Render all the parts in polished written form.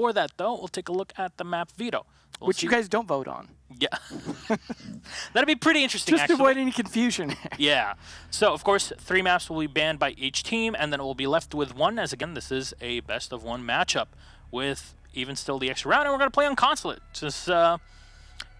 before that, though, we'll take a look at the map veto. Which you guys don't vote on. Yeah. That'd be pretty interesting, Just to avoid any confusion. Yeah. So, of course, 3 maps will be banned by each team, and then we'll be left with 1, as, again, this is a best-of-1 matchup with even still the extra round, and we're going to play on Consulate. Just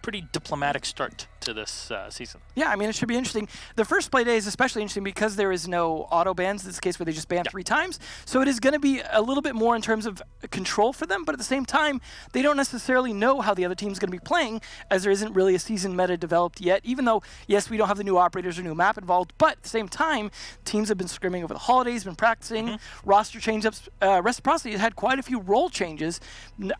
pretty diplomatic start to this season. Yeah, I mean, it should be interesting. The first play day is especially interesting because there is no auto bans in this case where they just ban 3 times. So it is going to be a little bit more in terms of control for them, but at the same time, they don't necessarily know how the other team's going to be playing as there isn't really a season meta developed yet, even though, yes, we don't have the new operators or new map involved, but at the same time, teams have been scrimming over the holidays, been practicing, roster change-ups. Reciprocity has had quite a few role changes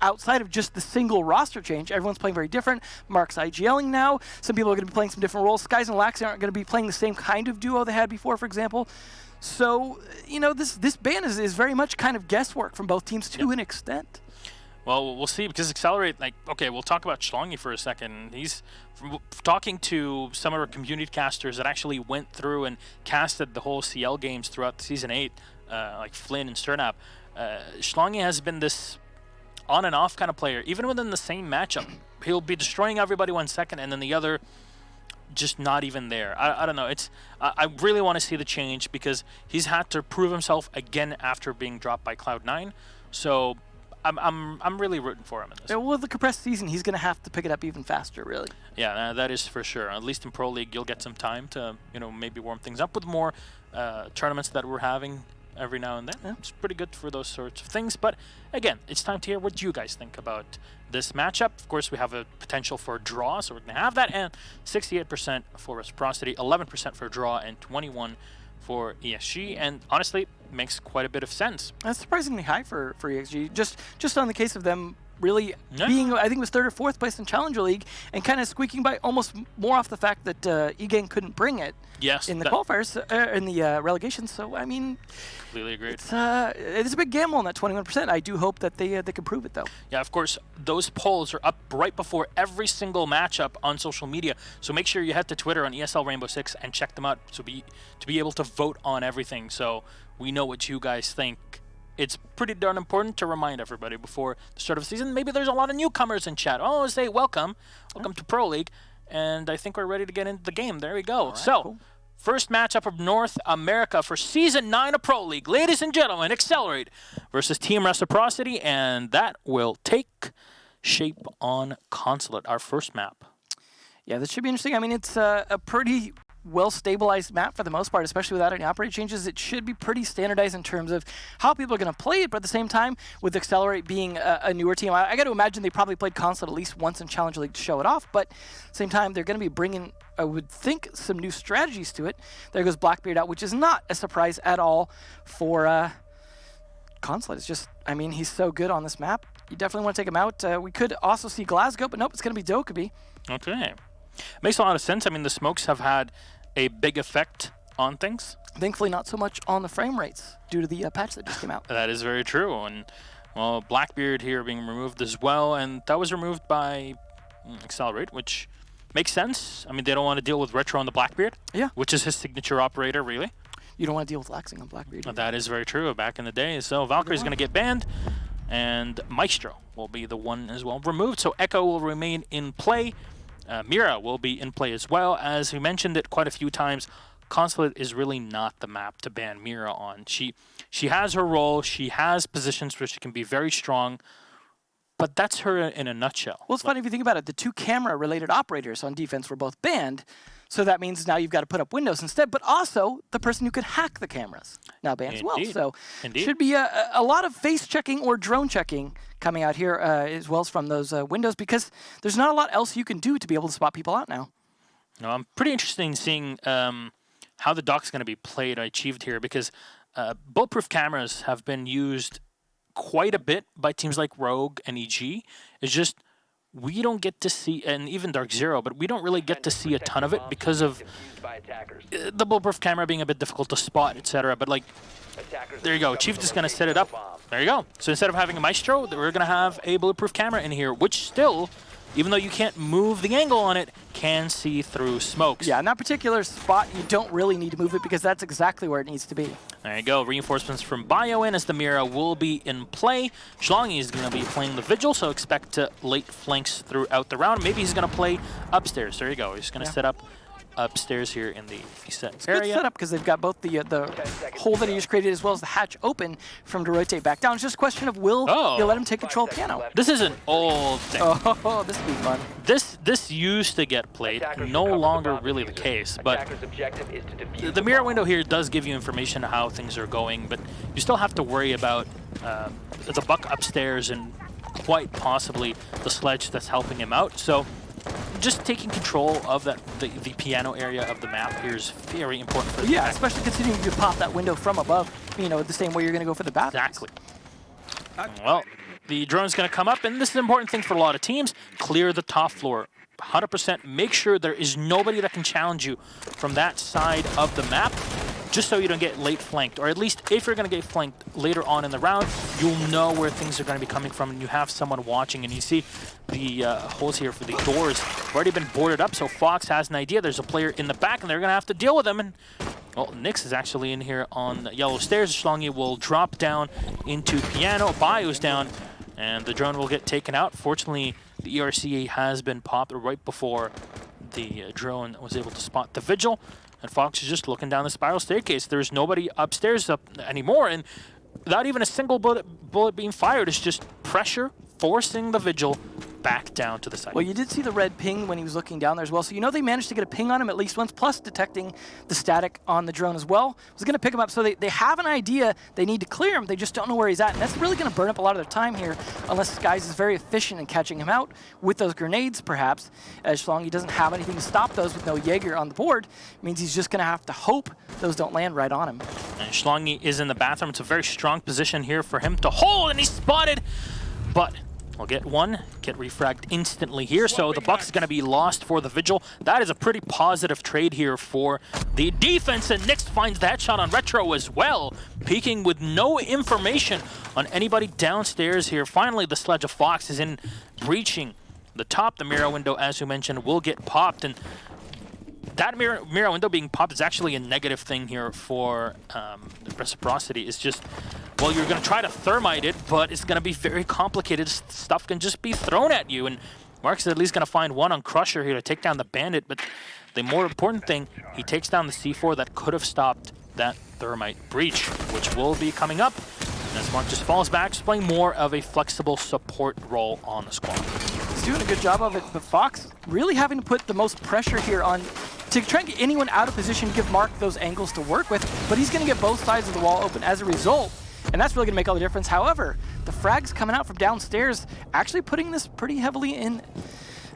outside of just the single roster change. Everyone's playing very different. Mark's IGLing now. Some people are going to be playing some different roles. Skies and Lax aren't going to be playing the same kind of duo they had before, for example. So, you know, this ban is very much kind of guesswork from both teams to an extent. Well, we'll see, because Excelerate, like, okay, we'll talk about Schlongi for a second. He's talking to some of our community casters that actually went through and casted the whole CL games throughout Season 8, like Flynn and Sternap. Schlongi has been this on and off kind of player. Even within the same matchup, he'll be destroying everybody 1 second, and then the other just not even there. I don't know. It's I really want to see the change because he's had to prove himself again after being dropped by Cloud9. So I'm really rooting for him in this. Yeah, well, with the compressed season, he's going to have to pick it up even faster, really. Yeah, that is for sure. At least in Pro League, you'll get some time to, you know, maybe warm things up with more tournaments that we're having every now and then. Yeah. It's pretty good for those sorts of things. But again, it's time to hear what you guys think about this matchup. Of course, we have a potential for a draw, so we're going to have that. And 68% for Reciprocity, 11% for a draw, and 21% for ESG. And honestly, makes quite a bit of sense. That's surprisingly high for ESG. Just on the case of them really being, I think it was 3rd or 4th place in Challenger League, and kind of squeaking by almost more off the fact that E-Gang couldn't bring it in the qualifiers, in the relegation. So, I mean, completely agreed. It's a big gamble on that 21%. I do hope that they can prove it, though. Yeah, of course, those polls are up right before every single matchup on social media. So make sure you head to Twitter on ESL Rainbow Six and check them out to be able to vote on everything. So we know what you guys think. It's pretty darn important to remind everybody before the start of the season. Maybe there's a lot of newcomers in chat. Oh, say welcome to Pro League, and I think we're ready to get into the game. There we go. Right, so, cool. First matchup of North America for Season 9 of Pro League. Ladies and gentlemen, Excelerate versus Team Reciprocity, and that will take shape on Consulate, our first map. Yeah, this should be interesting. I mean, it's a pretty well-stabilized map for the most part, especially without any operator changes. It should be pretty standardized in terms of how people are going to play it, but at the same time, with Excelerate being a newer team, I got to imagine they probably played Consulate at least once in Challenger League to show it off, but at the same time, they're going to be bringing, I would think, some new strategies to it. There goes Blackbeard out, which is not a surprise at all for Consulate. It's just, I mean, he's so good on this map. You definitely want to take him out. We could also see Glasgow, but nope, it's going to be Dokkaebi. Okay. Makes a lot of sense. I mean, the smokes have had a big effect on things. Thankfully, not so much on the frame rates due to the patch that just came out. That is very true. And, well, Blackbeard here being removed as well, and that was removed by Excelerate, which makes sense. I mean, they don't want to deal with Retro on the Blackbeard, which is his signature operator, really. You don't want to deal with Laxing on Blackbeard. That is very true back in the day. So Valkyrie's going to get banned, and Maestro will be the one as well removed. So Echo will remain in play. Mira will be in play as well. As we mentioned it quite a few times, Consulate is really not the map to ban Mira on. She has her role. She has positions where she can be very strong, but that's her in a nutshell. Well, it's funny if you think about it. The 2 camera-related operators on defense were both banned, so that means now you've got to put up windows instead, but also the person who could hack the cameras now banned as well. So should be a lot of face checking or drone checking coming out here as well as from those windows, because there's not a lot else you can do to be able to spot people out now. No, I'm pretty interested in seeing how the dock's going to be played or achieved here, because bulletproof cameras have been used quite a bit by teams like Rogue and EG. It's just we don't get to see, and even Dark Zero, but we don't really get to see a ton of it because of the bulletproof camera being a bit difficult to spot, etc. But like, there you go. Chief is going to set it up. There you go. So instead of having a Maestro, we're going to have a bulletproof camera in here, which still even though you can't move the angle on it, can see through smokes. Yeah, in that particular spot, you don't really need to move it because that's exactly where it needs to be. There you go. Reinforcements from Bio in as the Mira will be in play. Schlongi is going to be playing the Vigil, so expect late flanks throughout the round. Maybe he's going to play upstairs. There you go. He's going to set up upstairs here in the set area. Good setup because they've got both the hole that he just created as well as the hatch open from to rotate back down. It's just a question of will you let him take control of piano. This is an old thing. Oh, this will be fun. This used to get played, no longer really the case, but the mirror window here does give you information on how things are going, but you still have to worry about the buck upstairs and quite possibly the sledge that's helping him out. So just taking control of the piano area of the map here is very important for the Yeah, especially considering you pop that window from above, you know, the same way you're going to go for the bathroom. Exactly. Well, the drone's going to come up, and this is an important thing for a lot of teams. Clear the top floor. 100% make sure there is nobody that can challenge you from that side of the map, just so you don't get late flanked, or at least if you're going to get flanked later on in the round, you'll know where things are going to be coming from, and you have someone watching. And you see the holes here for the doors have already been boarded up, so Fox has an idea. There's a player in the back, and they're going to have to deal with him. And well, Nyx is actually in here on the yellow stairs. Schlongi will drop down into piano. Bio's down, and the drone will get taken out. Fortunately, the ERC has been popped right before the drone was able to spot the Vigil. And Fox is just looking down the spiral staircase. There's nobody upstairs anymore, and without even a single bullet being fired, it's just pressure forcing the Vigil back down to the side. Well, you did see the red ping when he was looking down there as well, so you know they managed to get a ping on him at least once, plus detecting the static on the drone as well. Was going to pick him up, so they have an idea they need to clear him, they just don't know where he's at, and that's really going to burn up a lot of their time here, unless Skies is very efficient in catching him out with those grenades, perhaps, as Schlongi doesn't have anything to stop those with no Jaeger on the board. It means he's just going to have to hope those don't land right on him. And Schlongi is in the bathroom. It's a very strong position here for him to hold, and he's spotted, but we'll get refragged instantly here, so the buck is going to be lost for the Vigil. That is a pretty positive trade here for the defense, and Nyx finds the headshot on Retro as well, peeking with no information on anybody downstairs here. Finally, the sledge of Fox is in, breaching the top. The mirror window, as you mentioned, will get popped, and that mirror window being popped is actually a negative thing here for Reciprocity. It's just, well, you're going to try to thermite it, but it's going to be very complicated. Stuff can just be thrown at you, and Mark's at least going to find one on Crusher here to take down the Bandit, but the more important thing, he takes down the C4 that could have stopped that thermite breach, which will be coming up. And as Mark just falls back, just playing more of a flexible support role on the squad. He's doing a good job of it, but Fox really having to put the most pressure here on to try and get anyone out of position to give Mark those angles to work with, but he's going to get both sides of the wall open as a result, and that's really going to make all the difference. However, the frags coming out from downstairs actually putting this pretty heavily in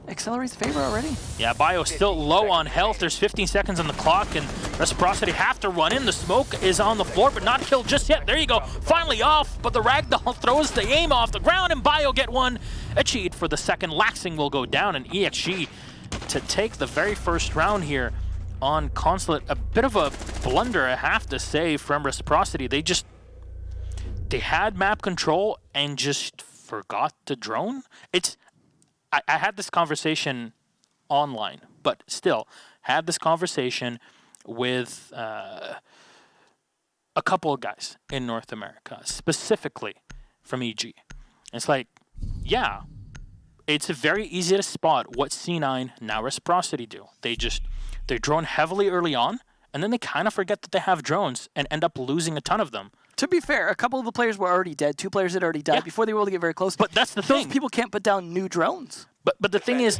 Accelerate's favor already. Yeah, Bio still low on health. There's 15 seconds on the clock, and Reciprocity have to run in. The smoke is on the floor, but not killed just yet. There you go. Finally off, but the Ragdoll throws the aim off the ground, and Bio get one achieved for the second. Laxing will go down, and EXG to take the very first round here on Consulate. A bit of a blunder, I have to say, from Reciprocity. They had map control and just forgot to drone. I had this conversation online, but still had this conversation with a couple of guys in North America, specifically from EG. It's like, yeah, it's very easy to spot what C9, now Reciprocity, do. They drone heavily early on, and then they kind of forget that they have drones and end up losing a ton of them. To be fair, a couple of the players were already dead. 2 players had already died before they were able to get very close. But that's the thing. Those people can't put down new drones. But the thing is,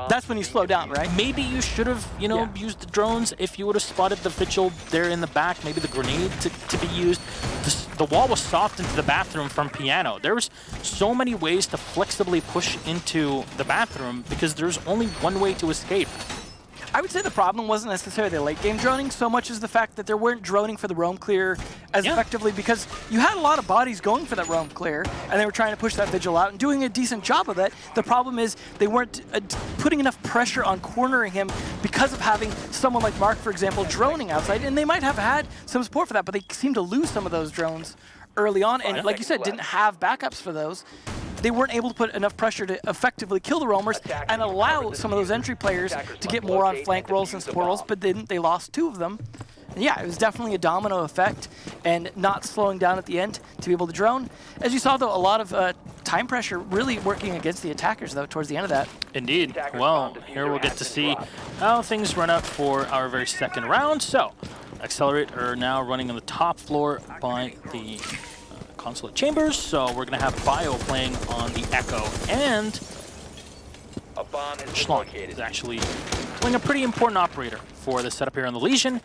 that's when you slow down, right? Maybe you should have, used the drones if you would have spotted the Vigil there in the back, maybe the grenade to be used. The wall was soft into the bathroom from piano. There was so many ways to flexibly push into the bathroom because there's only one way to escape. I would say the problem wasn't necessarily the late game droning so much as the fact that there weren't droning for the roam clear as effectively, because you had a lot of bodies going for that roam clear and they were trying to push that Vigil out and doing a decent job of it. The problem is they weren't putting enough pressure on cornering him because of having someone like Mark, for example, droning outside, and they might have had some support for that, but they seemed to lose some of those drones early on, and like you said, didn't have backups for those. they weren't able to put enough pressure to effectively kill the roamers and allow some of those entry players to get more on flank rolls and support rolls, but they lost 2 of them. And yeah, it was definitely a domino effect and not slowing down at the end to be able to drone. As you saw, though, a lot of time pressure really working against the attackers, though, towards the end of that. Indeed. Well, here we'll get to see how things run up for our very second round. So, Excelerate are now running on the top floor by the Consulate chambers. So we're going to have Bio playing on the Echo, and Schlong is actually playing a pretty important operator for the setup here on the Legion.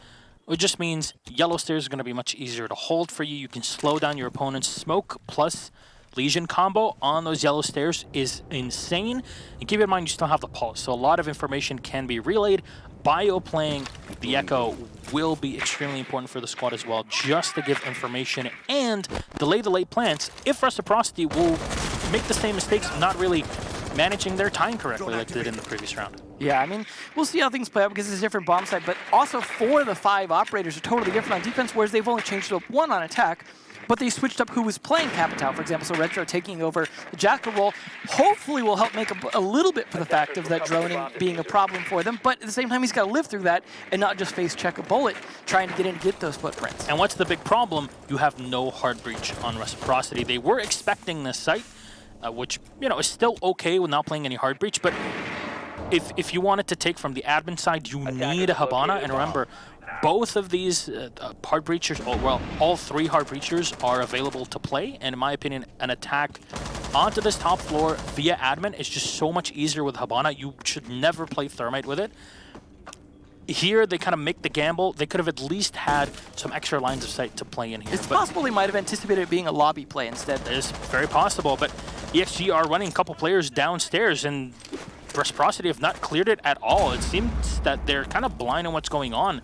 Which just means yellow stairs are going to be much easier to hold for you. You can slow down your opponent's smoke plus Legion combo on those yellow stairs is insane. And keep in mind, you still have the pulse, so a lot of information can be relayed. Bio playing the Echo will be extremely important for the squad as well, just to give information and delay the late plants if Reciprocity will make the same mistakes of not really managing their time correctly like they did in the previous round. Yeah, I mean, we'll see how things play out because it's a different bomb site, but also 4 of the 5 operators are totally different on defense, whereas they've only changed up 1 on attack, but they switched up who was playing Capitao, for example, so Retro taking over the Jackal role hopefully will help make a little bit for the fact of that droning being a problem for them, but at the same time, he's got to live through that and not just face check a bullet trying to get in and get those footprints. And what's the big problem? You have no hard breach on Reciprocity. They were expecting this site, which, you know, is still okay with not playing any hard breach, but if you wanted to take from the admin side, you need a Habana, and remember, both of these hard breachers, well, all 3 hard breachers are available to play, and in my opinion, an attack onto this top floor via admin is just so much easier with Habana. You should never play Thermite with it. Here, they kind of make the gamble. They could have at least had some extra lines of sight to play in here. It's possible they might have anticipated it being a lobby play instead. It's very possible, but EXG are running a couple players downstairs, and Reciprocity have not cleared it at all. It seems that they're kind of blind on what's going on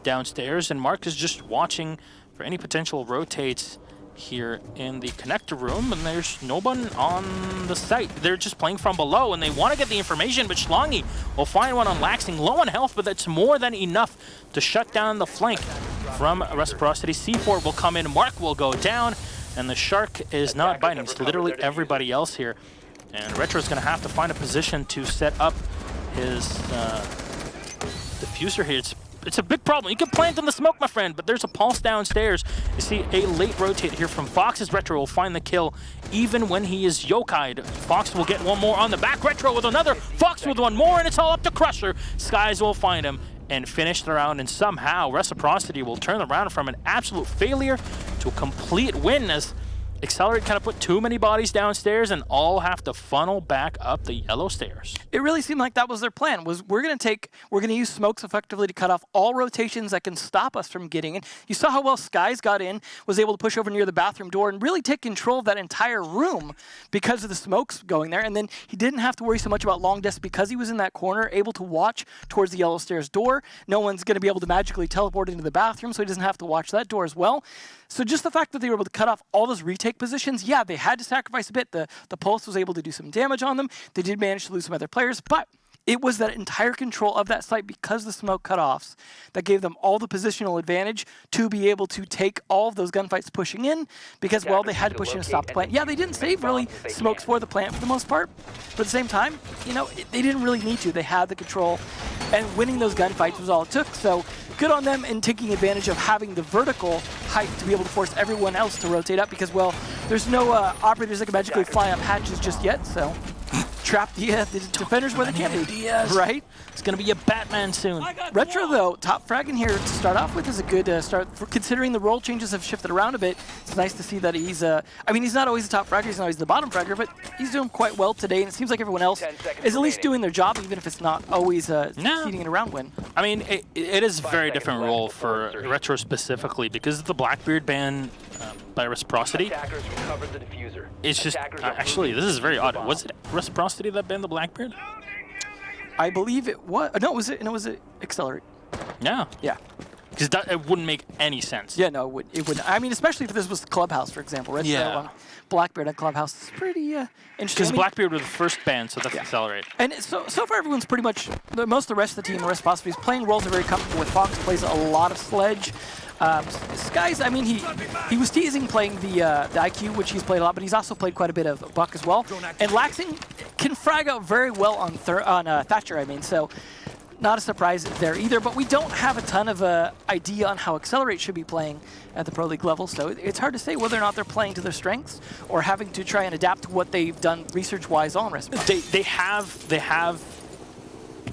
downstairs, and Mark is just watching for any potential rotates here in the connector room, and there's no one on the site. They're just playing from below, and they want to get the information, but Schlongi will find one on Laxing, low on health, but that's more than enough to shut down the flank from Reciprocity. C4 will come in, Mark will go down, and the Shark is not biting. It's literally everybody else here. And Retro's going to have to find a position to set up his diffuser here. It's a big problem. You can plant in the smoke, my friend, but there's a pulse downstairs. You see a late rotate here from Fox's. Retro will find the kill even when he is yokai'd. Fox will get one more on the back. Retro with another. Fox with one more, and it's all up to Crusher. Skies will find him and finish the round, and somehow Reciprocity will turn the round from an absolute failure to a complete win as Excelerate kind of put too many bodies downstairs and all have to funnel back up the yellow stairs. It really seemed like that was their plan, was we're going to use smokes effectively to cut off all rotations that can stop us from getting in. You saw how well Skies got in, was able to push over near the bathroom door and really take control of that entire room because of the smokes going there. And then he didn't have to worry so much about long deaths because he was in that corner, able to watch towards the yellow stairs door. No one's going to be able to magically teleport into the bathroom, so he doesn't have to watch that door as well. So just the fact that they were able to cut off all those retake positions, yeah, they had to sacrifice a bit. The Pulse was able to do some damage on them. They did manage to lose some other players, but it was that entire control of that site because the smoke cutoffs that gave them all the positional advantage to be able to take all of those gunfights pushing in because, well, they had to push in to stop the plant. Yeah, they didn't save really smokes for the plant for the most part, but at the same time, you know, they didn't really need to. They had the control, and winning those gunfights was all it took. So good on them in taking advantage of having the vertical height to be able to force everyone else to rotate up because, well, there's no operators that can magically fly up hatches just yet, so trap the defenders where they can be, right? It's going to be a Batman soon. Retro, though, top fragging here to start off with is a good start. For considering the role changes have shifted around a bit, it's nice to see that he's, I mean, he's not always the top fragger, he's not always the bottom fragger, but he's doing quite well today, and it seems like everyone else is at least doing their job, even if it's not always succeeding in a round win. I mean, it is a very different role for Retro specifically because of the Blackbeard ban by Reciprocity. It's just, actually, this is very odd. Was it Reciprocity that banned the Blackbeard? I believe it was. No, was it Accelerate? Yeah. Yeah. Because it wouldn't make any sense. Yeah, no, it wouldn't. I mean, especially if this was Clubhouse, for example. Right? Yeah. So, Blackbeard at Clubhouse is pretty interesting. Because Blackbeard was the first ban, so that's Accelerate. And so far, everyone's pretty much, most of the rest of the team, Reciprocity, is playing roles they're very comfortable with. Fox plays a lot of Sledge. Skies, I mean, he was teasing playing the IQ, which he's played a lot, but he's also played quite a bit of Buck as well. And Laxing can frag out very well on Thatcher, I mean, so not a surprise there either. But we don't have a ton of idea on how Excelerate should be playing at the Pro League level, so it's hard to say whether or not they're playing to their strengths or having to try and adapt to what they've done research-wise on Reciprocity. They have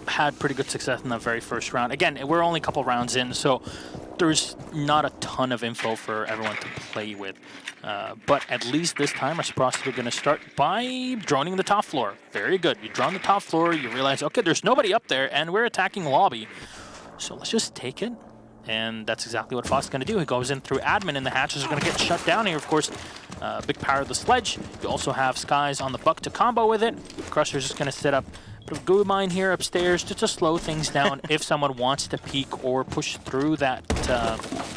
had pretty good success in the very first round. Again, we're only a couple rounds in, so there's not a ton of info for everyone to play with. But at least this time, Reciprocity are going to start by droning the top floor. Very good. You drone the top floor, you realize, okay, there's nobody up there, and we're attacking lobby. So let's just take it. And that's exactly what Foss is going to do. He goes in through admin, and the hatches are going to get shut down here, of course. Big power of the sledge. You also have Skies on the Buck to combo with it. Crusher's just going to set up a bit of goo mine here upstairs just to slow things down. If someone wants to peek or push through that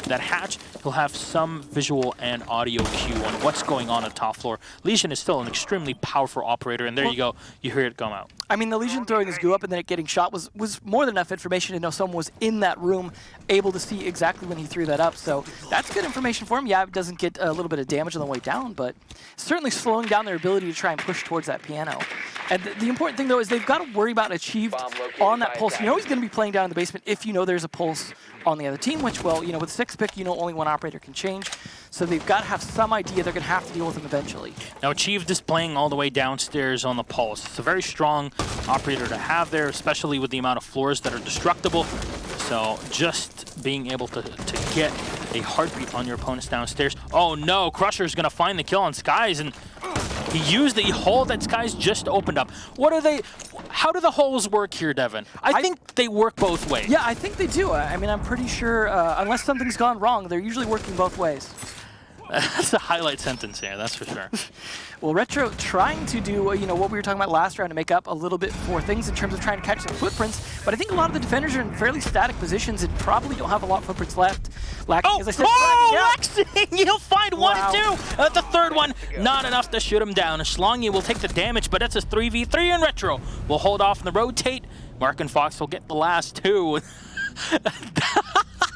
hatch, he'll have some visual and audio cue on what's going on top floor. Legion is still an extremely powerful operator, and there you go. You hear it come out. I mean, the Legion throwing his goo up and then it getting shot was more than enough information to know someone was in that room, able to see exactly when he threw that up. So that's good information for him. Yeah, it doesn't get a little bit of damage on the way down, but certainly slowing down their ability to try and push towards that piano. And the important thing, though, is they've got to worry about achieved on that pulse. You know he's going to be playing down in the basement if you know there's a pulse on the other team, which, well, you know, with 6 pick, you know only one operator can change. So they've got to have some idea they're going to have to deal with him eventually. Now, Achieved is playing all the way downstairs on the pulse. It's a very strong operator to have there, especially with the amount of floors that are destructible. So just being able to get a heartbeat on your opponents downstairs. Oh no, Crusher's going to find the kill on Skies, and he used the hole that Skies just opened up. How do the holes work here, Devin? I think they work both ways. Yeah, I think they do. I mean, I'm pretty sure, unless something's gone wrong, they're usually working both ways. That's a highlight sentence here, that's for sure. Well, Retro trying to do, you know, what we were talking about last round to make up a little bit for things in terms of trying to catch some footprints, but I think a lot of the defenders are in fairly static positions and probably don't have a lot of footprints left. Laxing, as I said, Laxing! He'll find one and two! The third one, not enough to shoot him down. Schlongi will take the damage, but it's a 3v3 and Retro will hold off in the rotate. Mark and Fox will get the last two.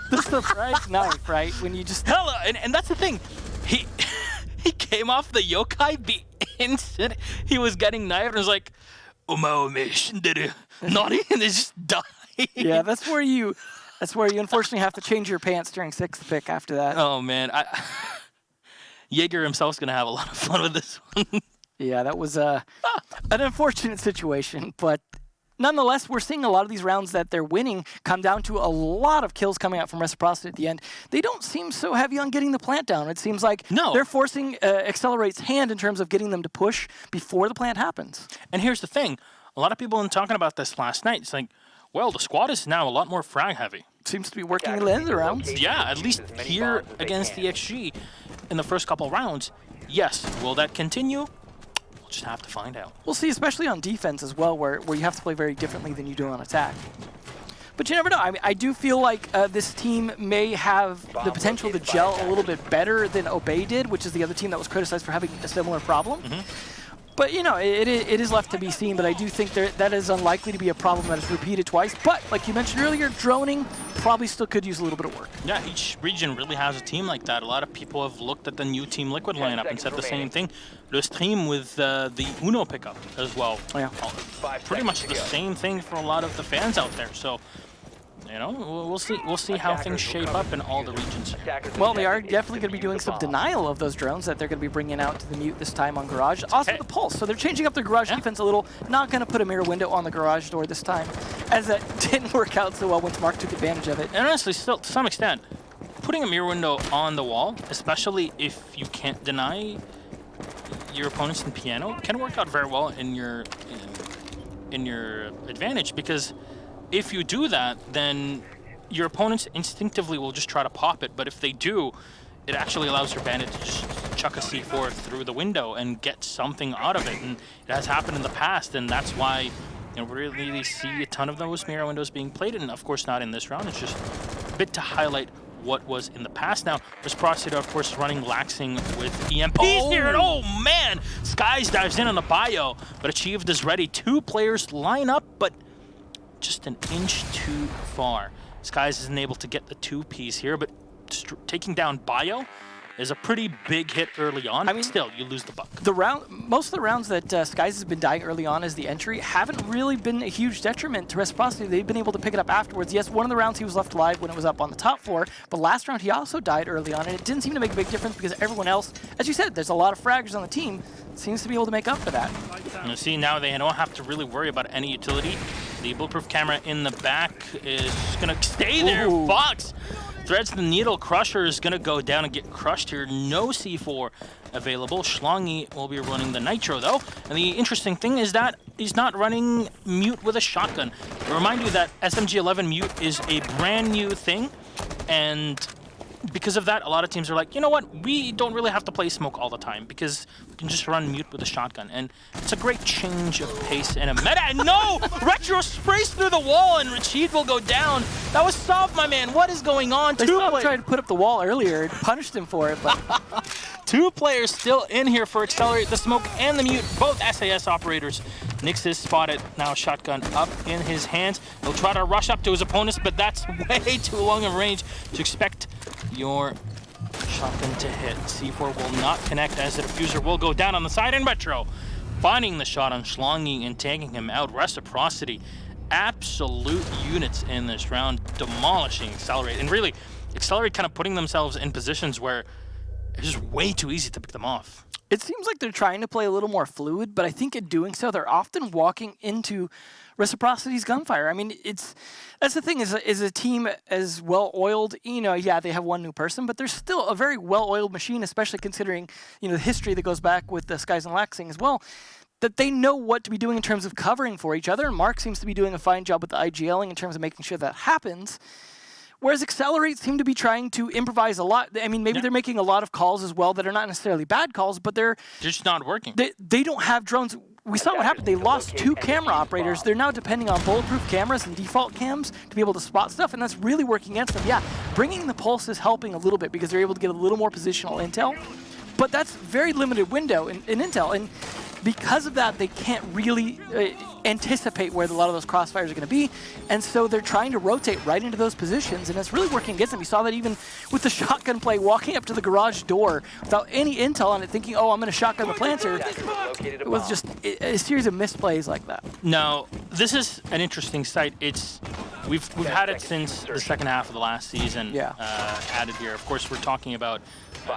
The surprise knife, right? When you just... Hello, and that's the thing. He came off the yokai the instant he was getting knifed and was like, naughty, and they just died. Yeah, that's where you unfortunately have to change your pants during 6th pick after that. Oh man, Jaeger himself's gonna have a lot of fun with this one. Yeah, that was an unfortunate situation, but nonetheless, we're seeing a lot of these rounds that they're winning come down to a lot of kills coming out from Reciprocity at the end. They don't seem so heavy on getting the plant down. It seems like they're forcing Accelerate's hand in terms of getting them to push before the plant happens. And here's the thing. A lot of people have been talking about this last night. It's like, well, the squad is now a lot more frag heavy. Seems to be working in the end of the rounds. Yeah, at least here against the XG in the first couple rounds. Yes, will that continue? We'll just have to find out. We'll see, especially on defense as well, where you have to play very differently than you do on attack. But you never know. I mean, I do feel like this team may have the potential to gel a little bit better than Obey did, which is the other team that was criticized for having a similar problem. But, you know, it is left to be seen, but I do think that is unlikely to be a problem that is repeated twice. But, like you mentioned earlier, droning probably still could use a little bit of work. Yeah, each region really has a team like that. A lot of people have looked at the new Team Liquid lineup and said the same thing. The stream with the Uno pickup as well. Yeah. Pretty much the same thing for a lot of the fans out there. So, you know, we'll see how things shape up in all the regions. Well, they are definitely going to be doing some denial of those drones that they're going to be bringing out to the mute this time on Garage. Also the Pulse, so they're changing up their Garage defense a little. Not going to put a mirror window on the Garage door this time, as that didn't work out so well once Mark took advantage of it. And honestly, still, to some extent, putting a mirror window on the wall, especially if you can't deny your opponents in piano, can work out very well in your advantage, because if you do that, then your opponents instinctively will just try to pop it. But if they do, it actually allows your bandit to just chuck a C4 through the window and get something out of it. And it has happened in the past, and that's why we really see a ton of those mirror windows being played. And of course, not in this round. It's just a bit to highlight what was in the past. Now, Reciprocity, of course, running Laxing with EMPs here. And oh man, Skies dives in on the bio, but Achieved is ready. 2 players line up, but just an inch too far. Skies isn't able to get the 2-piece here, but taking down Bio is a pretty big hit early on. I mean, still, you lose the buck. Most of the rounds that Skies has been dying early on as the entry haven't really been a huge detriment to Reciprocity. They've been able to pick it up afterwards. Yes, one of the rounds he was left alive when it was up on the top floor, but last round he also died early on, and it didn't seem to make a big difference because everyone else, as you said, there's a lot of fraggers on the team, seems to be able to make up for that. You see, now they don't have to really worry about any utility. The bulletproof camera in the back is going to stay there. Ooh. Fox threads the needle. Crusher is going to go down and get crushed here. No C4 available. Schlongy will be running the Nitro, though. And the interesting thing is that he's not running Mute with a shotgun. I remind you that SMG-11 Mute is a brand new thing, and because of that, a lot of teams are like, you know what, we don't really have to play smoke all the time because we can just run Mute with a shotgun. And it's a great change of pace and a meta. And no! Retro sprays through the wall and Rachid will go down. That was soft, my man. What is going on? They saw him try to put up the wall earlier and punished him for it, but 2 players still in here for Accelerate, the smoke and the Mute, both SAS operators. Nix is spotted, now shotgun up in his hands. He'll try to rush up to his opponents, but that's way too long of range to expect your shotgun to hit. C4 will not connect as the diffuser will go down on the side, and Retro finding the shot on Schlongy and taking him out. Reciprocity, absolute units in this round, demolishing Accelerate. And really, Accelerate kind of putting themselves in positions where it's just way too easy to pick them off. it seems like they're trying to play a little more fluid, but I think in doing so, they're often walking into Reciprocity's gunfire. I mean, that's the thing, is a team as well-oiled, yeah, they have one new person, but they're still a very well-oiled machine, especially considering, the history that goes back with the Skies and Laxing as well, that they know what to be doing in terms of covering for each other, and Mark seems to be doing a fine job with the IGLing in terms of making sure that happens. Whereas Accelerate seem to be trying to improvise a lot. I mean, maybe they're making a lot of calls as well that are not necessarily bad calls, but they're just not working. They don't have drones. We saw what happened. They lost 2 camera operators. They're now depending on bulletproof cameras and default cams to be able to spot stuff, and that's really working against them. Yeah, bringing the pulse is helping a little bit because they're able to get a little more positional intel, but that's very limited window in intel, and because of that, they can't really anticipate where a lot of those crossfires are going to be, and so they're trying to rotate right into those positions, and it's really working against them. You saw that even with the shotgun play, walking up to the garage door without any intel on it, thinking, oh, I'm going to shotgun the planter. It was just a series of misplays like that. No, this is an interesting site. We've had it since the second half of the last season. Yeah. Added here. Of course, we're talking about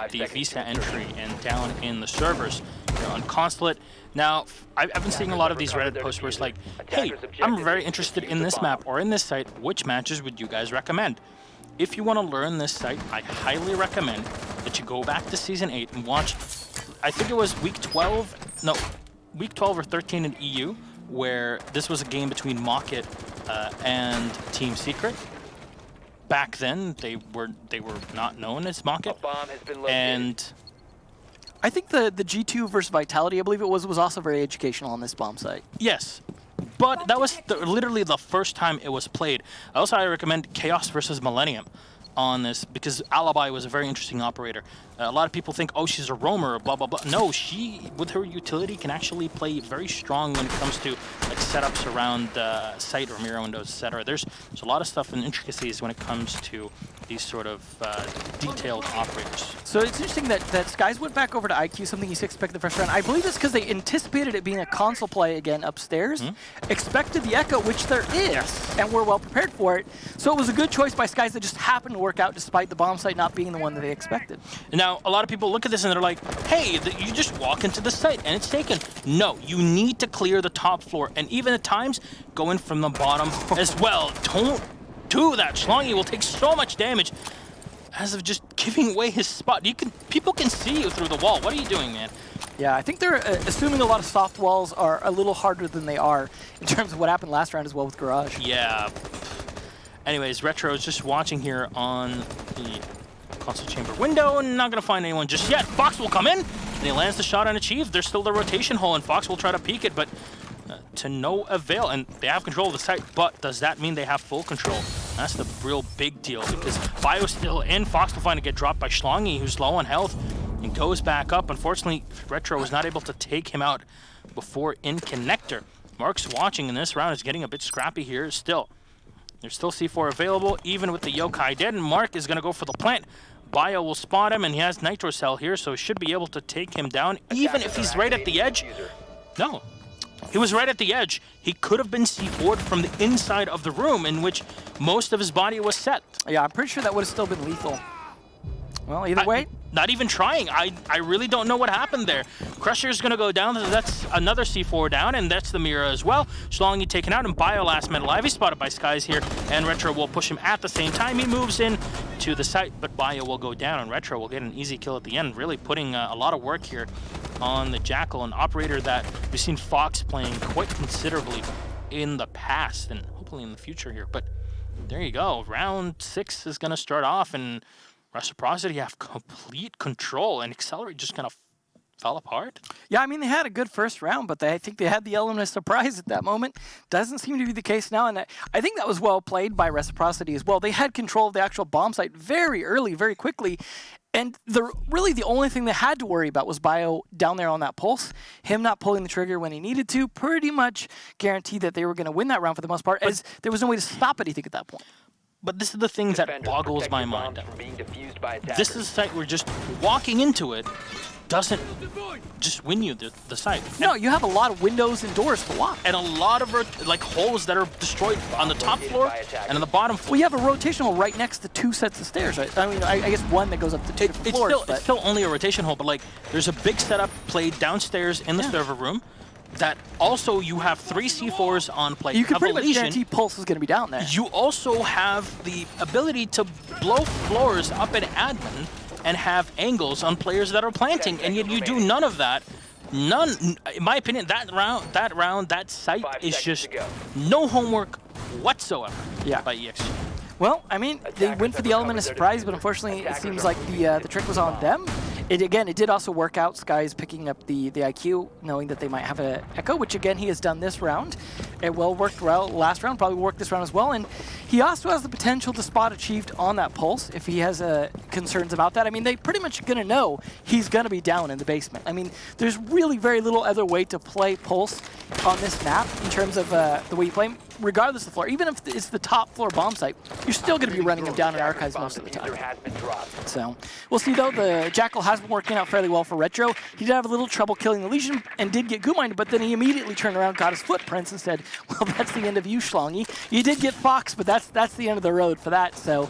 the Visa entry and down in the servers on Consulate. Now, I've been seeing a lot of these Reddit posts where it's like, hey, I'm very interested in this map or in this site. Which matches would you guys recommend? If you want to learn this site, I highly recommend that you go back to Season 8 and watch, I think it was week 12 or 13 in EU, where this was a game between Mocket and Team Secret. Back then, they were not known as Mocket, and I think the G2 versus Vitality, I believe it was also very educational on this bomb site. Yes, but that was literally the first time it was played. Also, I recommend Chaos versus Millennium on this because Alibi was a very interesting operator. A lot of people think, oh, she's a roamer, blah, blah, blah. No, she, with her utility, can actually play very strong when it comes to like setups around site or mirror windows, etc. There's a lot of stuff and intricacies when it comes to these sort of detailed operators. So it's interesting that Skies went back over to IQ, something you expected the first round. I believe it's because they anticipated it being a console play again upstairs, expected the echo, which there is, and were well prepared for it. So it was a good choice by Skies that just happened to work out despite the bomb site not being the one that they expected. Now, a lot of people look at this and they're like, hey, you just walk into the site and it's taken. No, you need to clear the top floor, and even at times, go in from the bottom as well. Don't do that. Schlongy will take so much damage as of just giving away his spot. People can see you through the wall. What are you doing, man? Yeah, I think they're assuming a lot of soft walls are a little harder than they are in terms of what happened last round as well with Garage. Yeah. Anyways, Retro is just watching here on the console chamber window, and not going to find anyone just yet. Fox will come in, and he lands the shot on Achieve. There's still the rotation hole, and Fox will try to peek it, but to no avail. And they have control of the site, but does that mean they have full control? That's the real big deal, because Bio's still in. Fox will find to get dropped by Schlongy, who's low on health, and goes back up. Unfortunately, Retro was not able to take him out before in connector. Mark's watching, and this round is getting a bit scrappy here still. There's still C4 available, even with the Yokai dead, and Mark is going to go for the plant. Bio will spot him, and he has Nitro Cell here, so should be able to take him down, even if he's right at the edge. No. He was right at the edge. He could have been C4'd from the inside of the room in which most of his body was set. Yeah, I'm pretty sure that would have still been lethal. Well, either way. Not even trying. I really don't know what happened there. Crusher's going to go down. That's another C4 down, and that's the Mira as well. Schlongy taken out, and Bio last man alive. He's spotted by Skies here, and Retro will push him at the same time. He moves in to the site, but Bio will go down, and Retro will get an easy kill at the end, really putting a lot of work here on the Jackal, an operator that we've seen Fox playing quite considerably in the past, and hopefully in the future here. But there you go. Round 6 is going to start off, and Reciprocity have complete control, and Excelerate just kind of fell apart. Yeah, I mean, they had a good first round, but I think they had the element of surprise at that moment. Doesn't seem to be the case now, and I think that was well played by Reciprocity as well. They had control of the actual bomb site very early, very quickly, and really the only thing they had to worry about was Bio down there on that pulse. Him not pulling the trigger when he needed to pretty much guaranteed that they were going to win that round for the most part, as there was no way to stop anything at that point. But this is the thing that boggles my mind. This is a site where just walking into it doesn't just win you the site. No, you have a lot of windows and doors to walk. And a lot of like holes that are destroyed on the top floor and on the bottom floor. Well, you have a rotation hole right next to 2 sets of stairs, right? I mean, I guess one that goes up to 2 different floors. It's still only a rotation hole, but like there's a big setup played downstairs in the server room. That also you have 3 C4s on play. You can pretty much guarantee Pulse is going to be down there. You also have the ability to blow floors up in admin and have angles on players that are planting, and yet you do none of that. None, in my opinion, that site is just no homework whatsoever by EXG. Well, I mean, they went for the element of surprise, but unfortunately, it seems like the trick was on them. Again, it did also work out. Skies picking up the IQ, knowing that they might have an Echo, which again, he has done this round. It worked well last round, probably worked this round as well. And he also has the potential to spot achieved on that Pulse if he has concerns about that. I mean, they pretty much going to know he's going to be down in the basement. I mean, there's really very little other way to play Pulse on this map in terms of the way you play him, regardless of the floor. Even if it's the top floor bomb site, you're still going to be running him down in Archives most of the time. So we'll see, though. The Jackal has been working out fairly well for Retro. He did have a little trouble killing the Legion and did get Goo-minded, but then he immediately turned around, got his footprints, and said, well, that's the end of you, Schlongy. You did get Fox, but that's the end of the road for that. So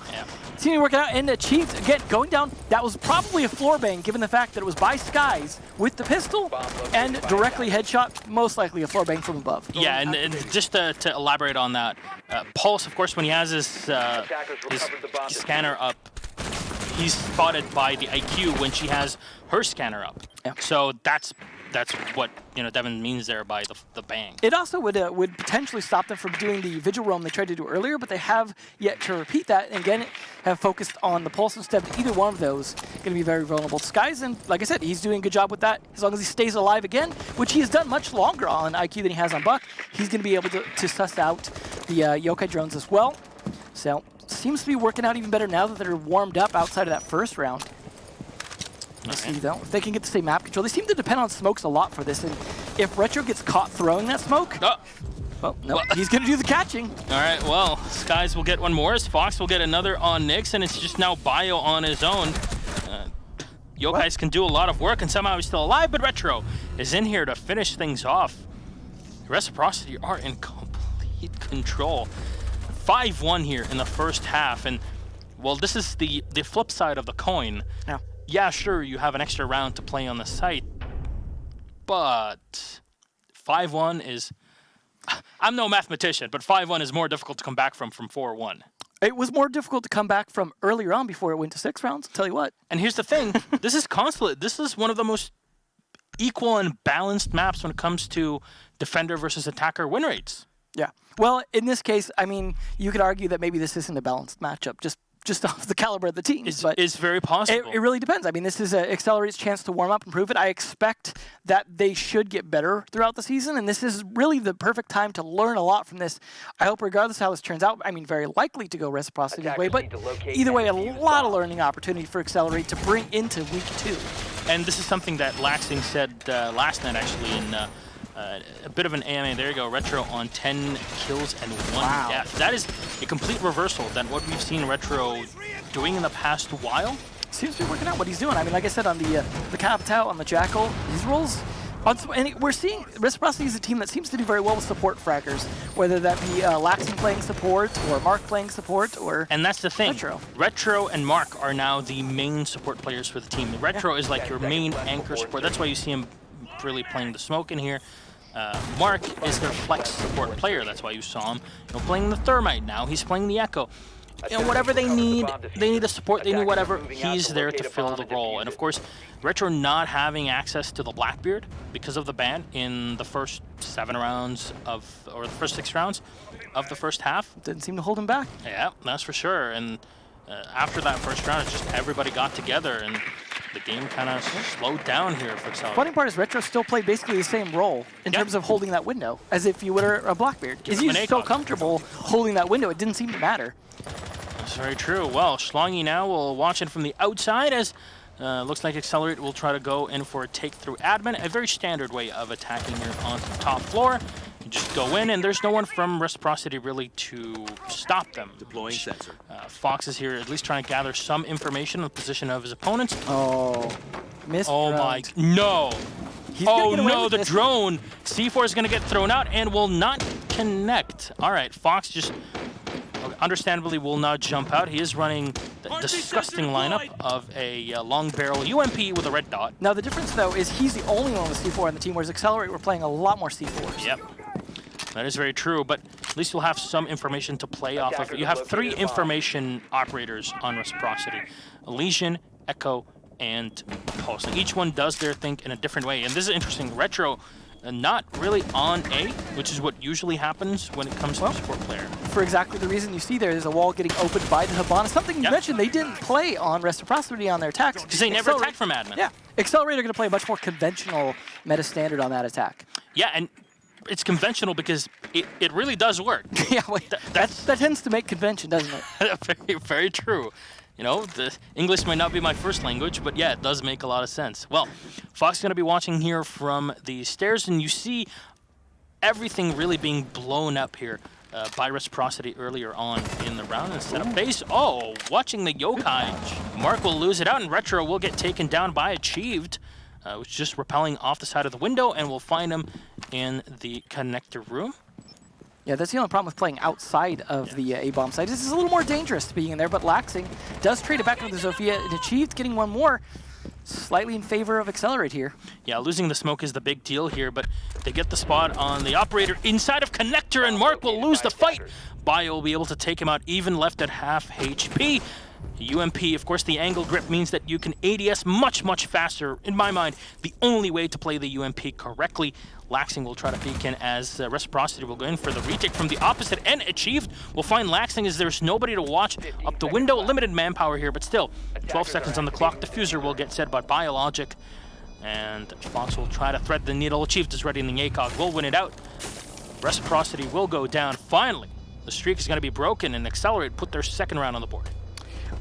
seemed to work out and achieved, again, going down. That was probably a floor bang, given the fact that it was by Skies with the pistol and directly headshot, most likely a floor bang from above. Yeah, and just to elaborate on that, Pulse, of course, when he has his scanner up, he's spotted by the IQ when she has her scanner up. Yeah. So that's what Devin means there by the bang. It also would potentially stop them from doing the vigil roam they tried to do earlier, but they have yet to repeat that, and again have focused on the Pulse instead. Either one of those going to be very vulnerable to Skies, and like I said, he's doing a good job with that. As long as he stays alive again, which he has done much longer on IQ than he has on Buck, he's going to be able to suss out the Yokai drones as well. So seems to be working out even better now that they're warmed up outside of that first round. Let's see, though, if they can get the same map control. They seem to depend on smokes a lot for this, and if Retro gets caught throwing that smoke, well, no, he's going to do the catching. All right, well, Skies will get one more, as Fox will get another on Nyx, and it's just now Bio on his own. Yokais can do a lot of work, and somehow he's still alive, but Retro is in here to finish things off. Reciprocity are in complete control. 5-1 here in the first half, and, well, this is the flip side of the coin. Yeah, sure, you have an extra round to play on the site, but 5-1 is... I'm no mathematician, but 5-1 is more difficult to come back from 4-1. It was more difficult to come back from earlier on before it went to 6 rounds, I'll tell you what. And here's the thing, this is Consulate. This is one of the most equal and balanced maps when it comes to defender versus attacker win rates. Yeah. Well, in this case, I mean, you could argue that maybe this isn't a balanced matchup, just off the caliber of the teams. It's very possible. It really depends. I mean, this is Accelerate's chance to warm up and prove it. I expect that they should get better throughout the season, and this is really the perfect time to learn a lot from this. I hope regardless of how this turns out, I mean, very likely to go Reciprocity's way, but either way, a lot of learning opportunity for Excelerate to bring into week 2. And this is something that Laxing said last night, actually, in A bit of an AMA. There you go. Retro on 10 kills and 1 Wow. death. That is a complete reversal than what we've seen Retro doing in the past while. Seems to be working out what he's doing. I mean, like I said, on the Capitao, on the Jackal, his rolls. And we're seeing Reciprocity is a team that seems to do very well with support fraggers, whether that be Laxing playing support or Mark playing support or. And that's the thing. Retro. Retro and Mark are now the main support players for the team. Retro is like your main anchor support. That's why you see him really playing the smoke in here. Mark is their flex support player. That's why you saw him playing the Thermite. Now he's playing the Echo. Whatever they need the support, they need whatever, he's there to fill the role. And of course, Retro not having access to the Blackbeard because of the ban in the first 7 rounds or the first 6 rounds of the first half. Didn't seem to hold him back. Yeah, that's for sure. And after that first round, it's just everybody got together and the game kind of slowed down here for Excelerate. Funny part is Retro still played basically the same role in terms of holding that window as if you were a Blackbeard. Because he's so comfortable holding that window, it didn't seem to matter. That's very true. Well, Schlongy now will watch it from the outside as looks like Excelerate will try to go in for a take through admin, a very standard way of attacking here on the top floor. You just go in, and there's no one from Reciprocity really to stop them. Deploying sensor. Fox is here at least trying to gather some information on the position of his opponents. Oh, missed. Oh my, no. Oh no, the drone. C4 is going to get thrown out and will not connect. All right, Fox just understandably will not jump out. He is running the disgusting lineup of a long barrel UMP with a red dot. Now the difference though is he's the only one with C4 on the team, whereas Excelerate we're playing a lot more C4s. Yep, that is very true, but at least you'll have some information to play off of. You have 3 information operators on Reciprocity: Legion, Echo, and Pulse. And each one does their thing in a different way. And this is interesting. Retro not really on A, which is what usually happens when it comes to a support player. For exactly the reason you see there's a wall getting opened by the Hibana. Something you mentioned, they didn't play on Reciprocity on their attacks. Because they never attacked from admin. Yeah. Accelerate are going to play a much more conventional meta standard on that attack. Yeah, and it's conventional because it really does work. Yeah, wait, that tends to make convention, doesn't it? Very, very true. The English might not be my first language, but yeah, it does make a lot of sense. Well, Fox is going to be watching here from the stairs, and you see everything really being blown up here by Reciprocity earlier on in the round. Instead of base, watching the Yokai. Mark will lose it out, and Retro will get taken down by Achieved, which is just rappelling off the side of the window, and we'll find him in the connector room. Yeah, that's the only problem with playing outside of the A-bomb site. This is a little more dangerous being in there, but Laxing does trade it back into the Zofia and Achieved, getting one more, slightly in favor of Excelerate here. Yeah, losing the smoke is the big deal here, but they get the spot on the operator inside of connector, and Mark will lose the fight. Bio will be able to take him out, even left at half HP. UMP, of course, the angle grip means that you can ADS much, much faster. In my mind, the only way to play the UMP correctly. Laxing will try to peek in as Reciprocity will go in for the retake from the opposite end. Achieved will find Laxing as there's nobody to watch up the window. Limited manpower here, but still, 12 seconds on the clock. Diffuser will get set by Biologic, and Fox will try to thread the needle. Achieved is ready in the ACOG. Will win it out. Reciprocity will go down. Finally, the streak is going to be broken, and Excelerate put their second round on the board.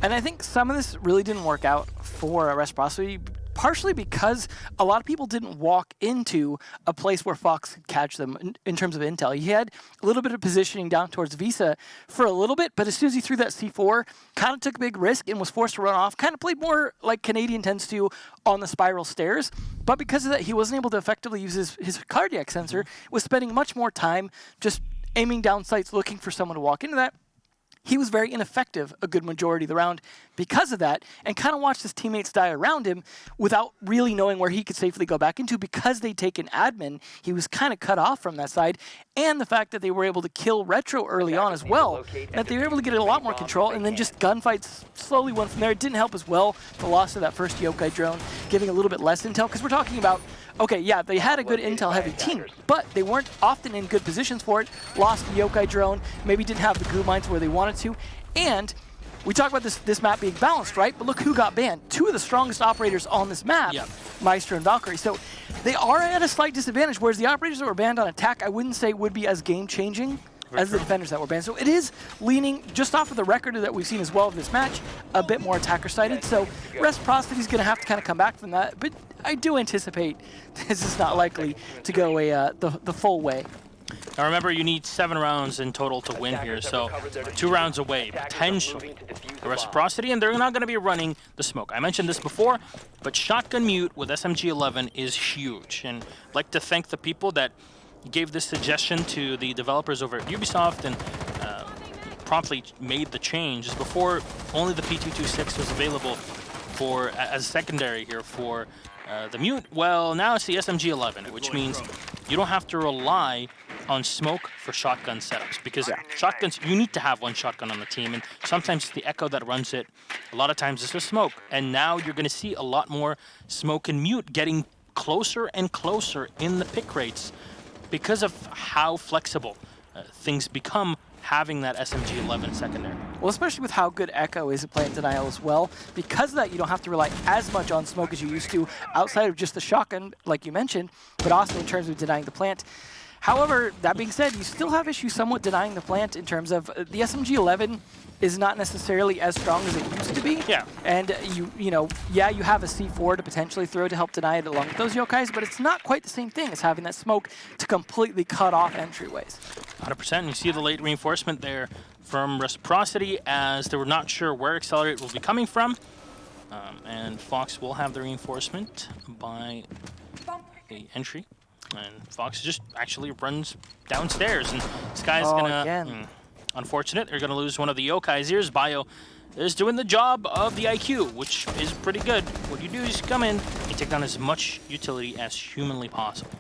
And I think some of this really didn't work out for Reciprocity, partially because a lot of people didn't walk into a place where Fox could catch them in terms of intel. He had a little bit of positioning down towards Visa for a little bit, but as soon as he threw that C4, kind of took a big risk and was forced to run off, kind of played more like Canadian tends to on the spiral stairs. But because of that, he wasn't able to effectively use his cardiac sensor, was spending much more time just aiming down sights, looking for someone to walk into that. He was very ineffective a good majority of the round because of that, and kind of watched his teammates die around him without really knowing where he could safely go back into. Because they'd taken admin, he was kind of cut off from that side, and the fact that they were able to kill Retro early on as well, that they were able to get a lot more control, and then just gunfights slowly went from there. It didn't help as well, the loss of that first Yokai drone, giving a little bit less intel, because we're talking about, okay, yeah, they had a good intel-heavy team, but they weren't often in good positions for it. Lost the Yokai drone, maybe didn't have the goo mines where they wanted to, and we talk about this map being balanced, right? But look who got banned. 2 of the strongest operators on this map, Meister and Valkyrie. So they are at a slight disadvantage, whereas the operators that were banned on attack, I wouldn't say would be as game-changing as the defenders that were banned. So it is leaning, just off of the record that we've seen as well of this match, a bit more attacker-sided. So Reciprocity is going to have to kind of come back from that. But I do anticipate this is not likely to go the full way. Now remember, you need 7 rounds in total to win here, so 2 rounds away, potentially, the Reciprocity, and they're not going to be running the smoke. I mentioned this before, but Shotgun Mute with SMG-11 is huge, and I'd like to thank the people that gave this suggestion to the developers over at Ubisoft and promptly made the change. Before, only the P226 was available for as secondary here for the Mute. Well, now it's the SMG-11, which means you don't have to rely on smoke for shotgun setups, because shotguns, you need to have one shotgun on the team, and sometimes it's the Echo that runs it. A lot of times it's the smoke, and now you're going to see a lot more smoke and Mute getting closer and closer in the pick rates because of how flexible things become having that SMG-11 secondary. Well, especially with how good Echo is at playing Denial as well. Because of that, you don't have to rely as much on smoke as you used to outside of just the shotgun, like you mentioned, but also in terms of denying the plant. However, that being said, you still have issues somewhat denying the plant in terms of the SMG-11 is not necessarily as strong as it used to be. Yeah. And you know, yeah, you have a C4 to potentially throw to help deny it along with those yokais, but it's not quite the same thing as having that smoke to completely cut off entryways. 100%. You see the late reinforcement there from Reciprocity, as they were not sure where Accelerate will be coming from. And Fox will have the reinforcement by the entry. And Fox just actually runs downstairs, and this guy's gonna... unfortunate, they're gonna lose one of the yokais. Here's Bio is doing the job of the IQ, which is pretty good. What you do is come in and take down as much utility as humanly possible.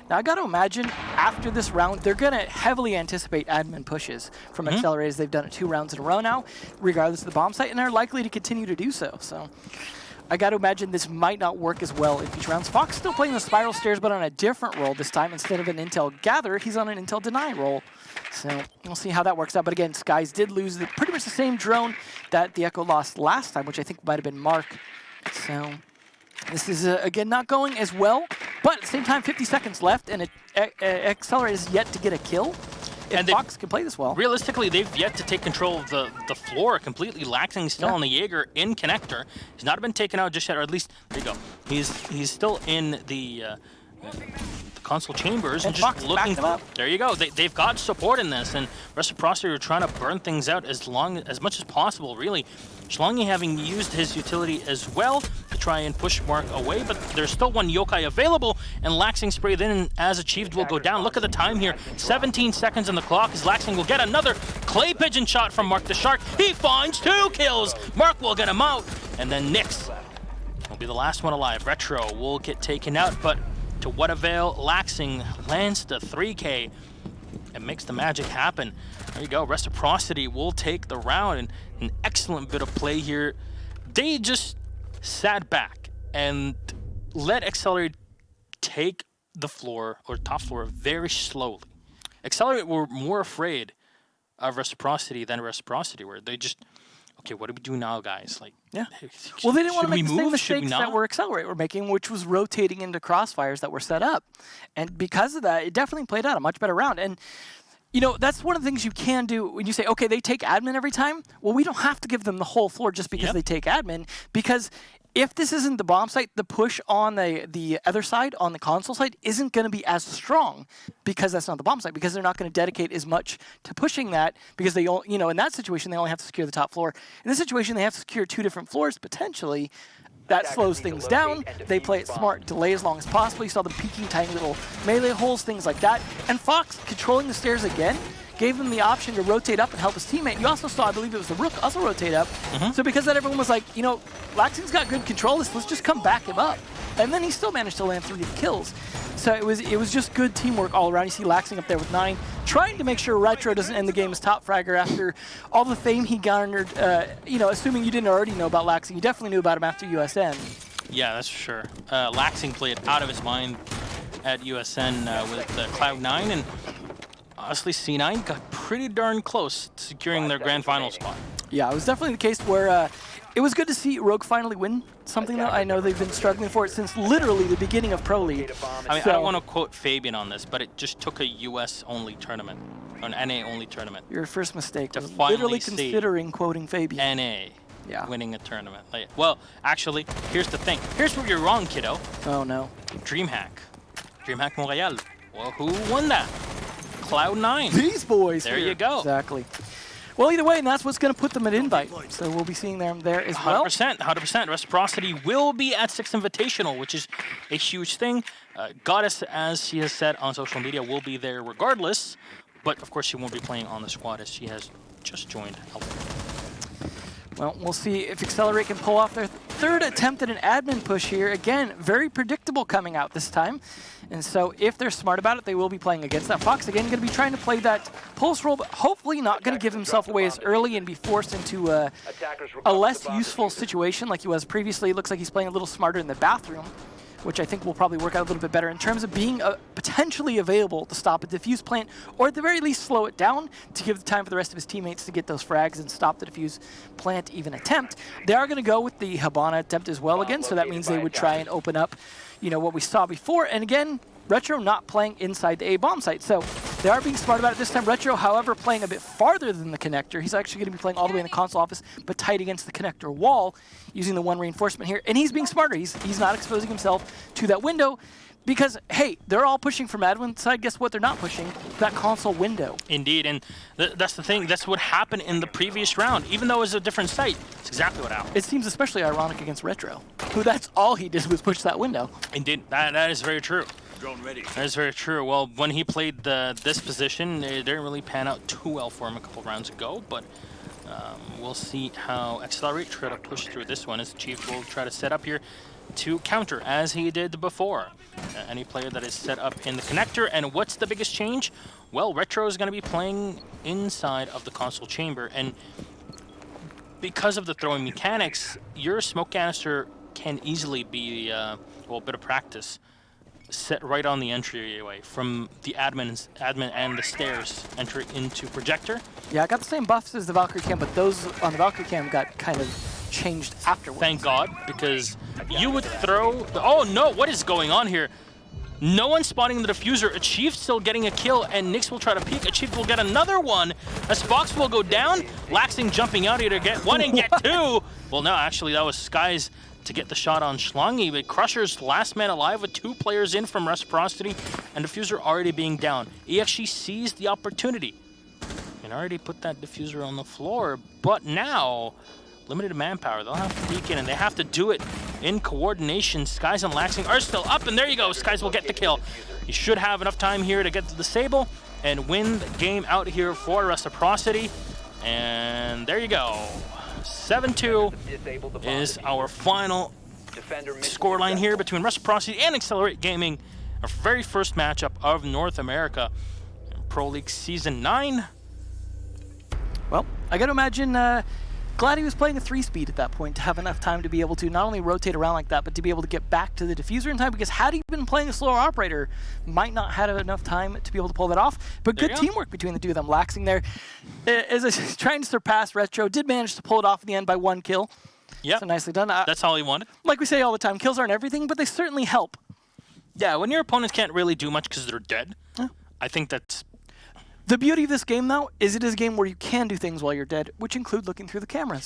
Now, I got to imagine after this round, they're going to heavily anticipate admin pushes from Accelerate, as they've done it 2 rounds in a row now, regardless of the bomb site, and they're likely to continue to do so. So I got to imagine this might not work as well in future rounds. Fox still playing the Spiral Stairs, but on a different role this time. Instead of an Intel Gather, he's on an Intel Deny role. So we'll see how that works out. But again, Skies did lose pretty much the same drone that the Echo lost last time, which I think might have been Mark. So this is, again, not going as well. But at the same time, 50 seconds left, and Accelerate is yet to get a kill. And Fox can play this well. Realistically, they've yet to take control of the floor completely. Laxing still on the Jaeger in connector. He's not been taken out just yet, or at least, there you go. He's still in the console chambers and just looking. There you go. They've got support in this, and Reciprocity are trying to burn things out as much as possible, really. Schlongi having used his utility as well to try and push Mark away, but there's still one yokai available, and Laxing spray then, as achieved, will go down. Look at the time here, 17 seconds on the clock, as Laxing will get another clay pigeon shot from Mark the Shark. He finds 2 kills. Mark will get him out, and then Nyx will be the last one alive. Retro will get taken out, but to what avail? Laxing lands the 3K and makes the magic happen. There you go. Reciprocity will take the round, and an excellent bit of play here. They just sat back and let Accelerate take the floor, or top floor, very slowly. Accelerate were more afraid of Reciprocity than Reciprocity were. They just, okay, what do we do now, guys? Like, yeah. Well, they didn't want to make the same mistakes that Accelerate were making, which was rotating into crossfires that were set up. And because of that, it definitely played out a much better round. And you know, that's one of the things you can do when you say, okay, they take admin every time. Well, we don't have to give them the whole floor just because they take admin, because if this isn't the bomb site, the push on the other side, on the console side, isn't going to be as strong, because that's not the bomb site, because they're not going to dedicate as much to pushing that, because they, you know, in that situation, they only have to secure the top floor. In this situation, they have to secure 2 different floors, potentially. That slows things down. They play it smart, delay as long as possible. You saw them peeking tiny little melee holes, things like that. And Fox, controlling the stairs again, gave him the option to rotate up and help his teammate. You also saw, I believe it was the Rook, also rotate up. So because of that, everyone was like, you know, Laxing's got good control of this, let's just come back him up. And then he still managed to land 3 kills. So it was just good teamwork all around. You see Laxing up there with 9, trying to make sure Retro doesn't end the game as top fragger after all the fame he garnered. You know, assuming you didn't already know about Laxing, you definitely knew about him after USN. Yeah, that's for sure. Laxing played out of his mind at USN with Cloud9, and honestly, C9 got pretty darn close to securing their grand final spot. Yeah, it was definitely the case where it was good to see Rogue finally win something, though. I know they've been struggling for it since literally the beginning of Pro League. I mean, I don't want to quote Fabian on this, but it just took a US-only tournament, or an NA-only tournament. Your first mistake was literally considering quoting Fabian. NA winning a tournament. Well, actually, here's the thing. Here's where you're wrong, kiddo. Oh, no. DreamHack. DreamHack Montreal. Well, who won that? Cloud9. These boys. There you go. Exactly. Well, either way, and that's what's going to put them at invite. So we'll be seeing them there as well. 100%. Reciprocity will be at 6th Invitational, which is a huge thing. Goddess, as she has said on social media, will be there regardless. But, of course, she won't be playing on the squad as she has just joined Alpha. Well, we'll see if Excelerate can pull off their third attempt at an admin push here. Again, very predictable coming out this time. And so if they're smart about it, they will be playing against that. Fox, again, going to be trying to play that pulse roll, but hopefully not going to give himself away as early and be forced into a less useful situation like he was previously. It looks like he's playing a little smarter in the bathroom, which I think will probably work out a little bit better in terms of being potentially available to stop a diffuse plant, or at the very least slow it down to give the time for the rest of his teammates to get those frags and stop the diffuse plant even attempt. They are going to go with the Habana attempt as well again, so that means they would try and open up, you know, what we saw before. And again, Retro not playing inside the A bomb site, so they are being smart about it this time. Retro, however, playing a bit farther than the connector. He's actually going to be playing all the way in the console office, but tight against the connector wall, using the one reinforcement here. And he's being smarter. He's not exposing himself to that window because, hey, they're all pushing from admin side. Guess what? They're not pushing that console window. Indeed, and that's the thing. That's what happened in the previous round. Even though it was a different site, it's exactly what happened. It seems especially ironic against Retro, who that's all he did was push that window. Indeed, that is very true. Ready. That is very true. Well, when he played this position, it didn't really pan out too well for him a couple rounds ago, but we'll see how Excelerate try to push through this one as Chief will try to set up here to counter as he did before. Any player that is set up in the connector. And what's the biggest change? Well, Retro is going to be playing inside of the console chamber, and because of the throwing mechanics, your smoke canister can easily be, well, a bit of practice. Set right on the entryway from the admin and the stairs entry into projector. Yeah, I got the same buffs as the Valkyrie cam, but those on the Valkyrie cam got kind of changed afterwards. Thank God, because you would throw... Oh no, what is going on here? No one spotting the diffuser. Achieve still getting a kill, and Nyx will try to peek. Achieve will get another one. As Fox will go down. Laxing jumping out here to get one and get two. Well, no, actually, that was Sky's to get the shot on Schlangi, but Crusher's last man alive with 2 players in from Reciprocity and Diffuser already being down. He actually seized the opportunity and already put that Diffuser on the floor, but now, limited manpower, they'll have to peek in and they have to do it in coordination. Skies and Laxing are still up, and there you go, Skies will get the kill. He should have enough time here to get to the Sable and win the game out here for Reciprocity, and there you go. 7-2 is our final scoreline here between Reciprocity and Excelerate Gaming. Our very first matchup of North America in Pro League Season 9. Well, I got to imagine glad he was playing a 3-speed at that point to have enough time to be able to not only rotate around like that, but to be able to get back to the diffuser in time, because had he been playing a slower operator, might not have had enough time to be able to pull that off. But good teamwork between the two of them. Laxing there is trying to surpass Retro, did manage to pull it off in the end by 1 kill. Yeah, so nicely done. That's all he wanted. Like we say all the time, kills aren't everything, but they certainly help. Yeah, when your opponents can't really do much because they're dead, I think that's... The beauty of this game, though, is it is a game where you can do things while you're dead, which include looking through the cameras.